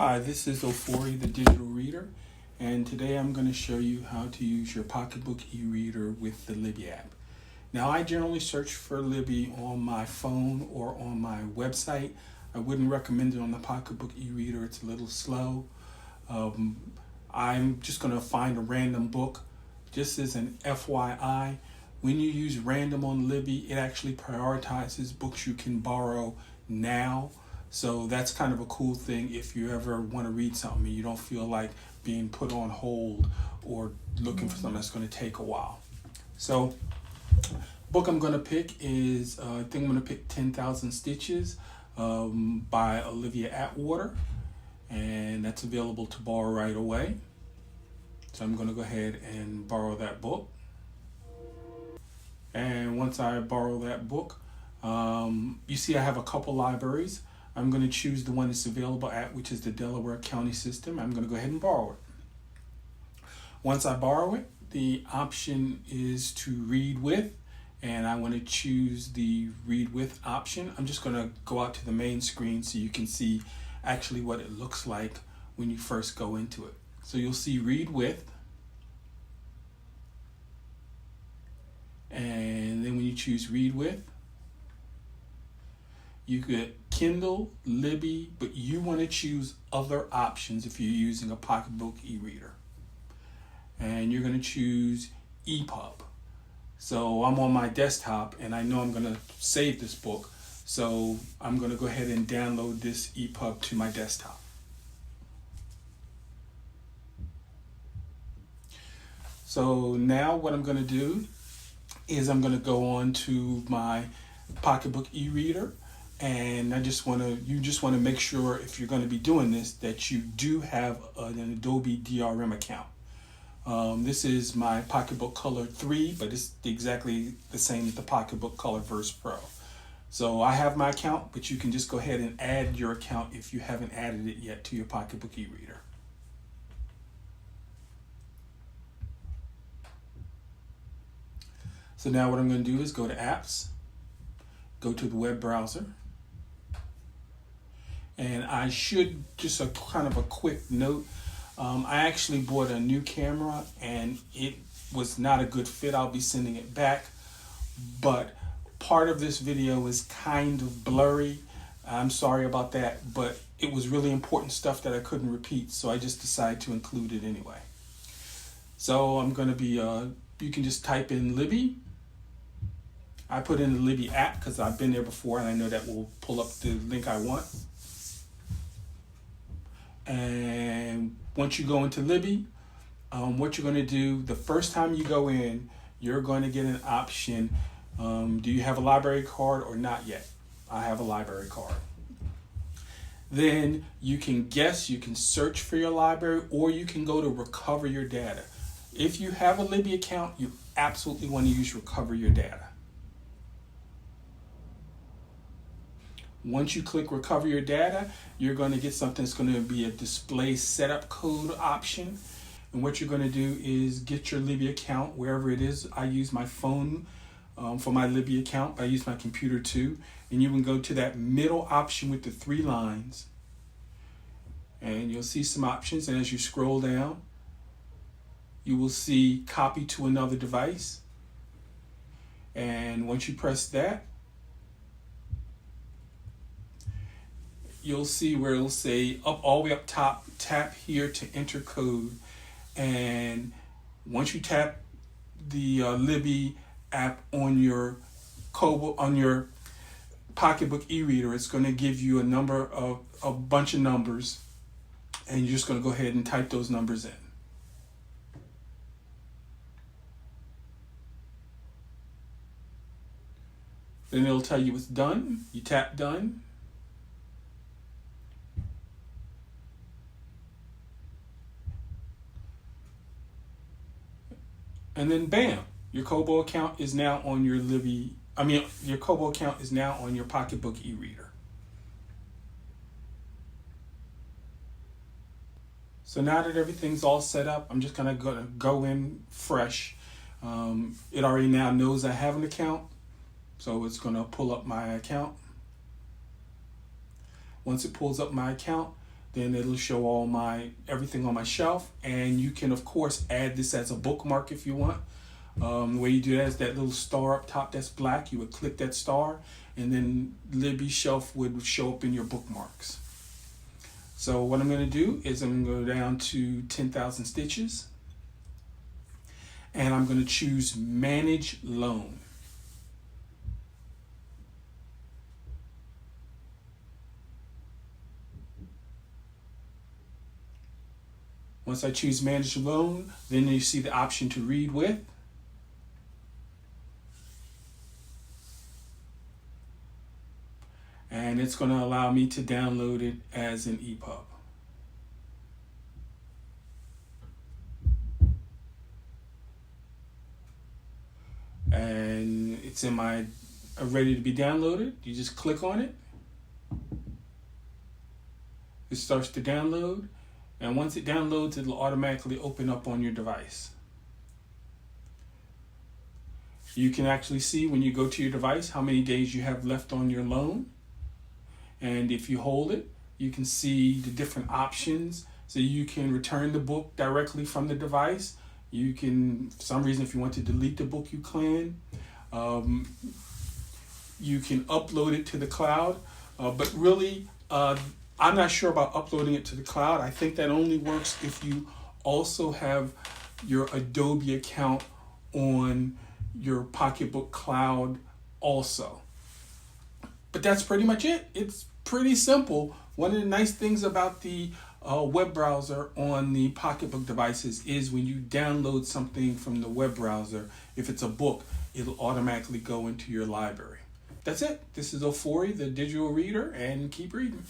Hi, this is Ofori, the digital reader, and today I'm going to show you how to use your Pocketbook e-reader with the Libby app. Now, I generally search for Libby on my phone or on my website. I wouldn't recommend it on the Pocketbook e-reader. It's a little slow. I'm just going to find a random book. Just as an FYI, when you use random on Libby, it actually prioritizes books you can borrow now. So that's kind of a cool thing if you ever want to read something and you don't feel like being put on hold or looking for something that's going to take a while. So book I'm going to pick is, I think I'm going to pick 10,000 Stitches by Olivia Atwater, and that's available to borrow right away. So I'm going to go ahead and borrow that book. And once I borrow that book, you see I have a couple libraries. I'm going to choose the one it's available at, which is the Delaware County system. I'm going to go ahead and borrow it. Once I borrow it, the option is to read with, and I want to choose the read with option. I'm just going to go out to the main screen so you can see actually what it looks like when you first go into it. So you'll see read with, and then when you choose read with, you get Kindle, Libby, but you want to choose other options if you're using a Pocketbook e-reader. And you're going to choose EPUB. So I'm on my desktop and I know I'm going to save this book. So I'm going to go ahead and download this EPUB to my desktop. So now what I'm going to do is I'm going to go on to my Pocketbook e-reader. And you just want to make sure, if you're going to be doing this, that you do have an Adobe DRM account. This is my Pocketbook Color 3, but it's exactly the same as the Pocketbook Color Verse Pro. So I have my account, but you can just go ahead and add your account if you haven't added it yet to your Pocketbook e-reader. So now what I'm going to do is go to Apps, go to the web browser. And I should, just a kind of a quick note, I actually bought a new camera and it was not a good fit. I'll be sending it back, but part of this video is kind of blurry. I'm sorry about that, but it was really important stuff that I couldn't repeat, so I just decided to include it anyway. So I'm going to be, you can just type in Libby. I put in the Libby app because I've been there before and I know that will pull up the link I want. And once you go into Libby, what you're going to do, the first time you go in, you're going to get an option. Do you have a library card or not yet? I have a library card. Then you can guess, you can search for your library, or you can go to recover your data. If you have a Libby account, you absolutely want to use recover your data. Once you click recover your data, you're going to get something that's going to be a display setup code option. And what you're going to do is get your Libby account wherever it is. I use my phone for my Libby account, but I use my computer too. And you can go to that middle option with the 3 lines. And you'll see some options. And as you scroll down, you will see copy to another device. And once you press that, you'll see where it'll say all the way up top, tap here to enter code. And once you tap the Libby app on your Pocketbook e-reader, it's going to give you a bunch of numbers, and you're just going to go ahead and type those numbers in. Then it'll tell you it's done. You tap done. And then bam, your Kobo account is now on your your Kobo account is now on your Pocketbook e-reader. So now that everything's all set up, I'm just gonna go in fresh. It already now knows I have an account, so it's gonna pull up my account. Once it pulls up my account, then it'll show all my everything on my shelf. And you can of course add this as a bookmark if you want. The way you do that is that little star up top that's black. You would click that star, and then Libby's shelf would show up in your bookmarks. So what I'm going to do is I'm going to go down to 10,000 stitches, and I'm going to choose Manage Loan. Once I choose Manage Loan, then you see the option to read with. And it's going to allow me to download it as an EPUB. And it's in my ready to be downloaded. You just click on it. It starts to download. And once it downloads, it'll automatically open up on your device. You can actually see when you go to your device how many days you have left on your loan. And if you hold it, you can see the different options. So you can return the book directly from the device. You can, for some reason, if you want to delete the book, you can. You can upload it to the cloud. But really, I'm not sure about uploading it to the cloud. I think that only works if you also have your Adobe account on your Pocketbook cloud also. But that's pretty much it. It's pretty simple. One of the nice things about the web browser on the Pocketbook devices is when you download something from the web browser, if it's a book, it'll automatically go into your library. That's it. This is Ofori, the digital reader, and keep reading.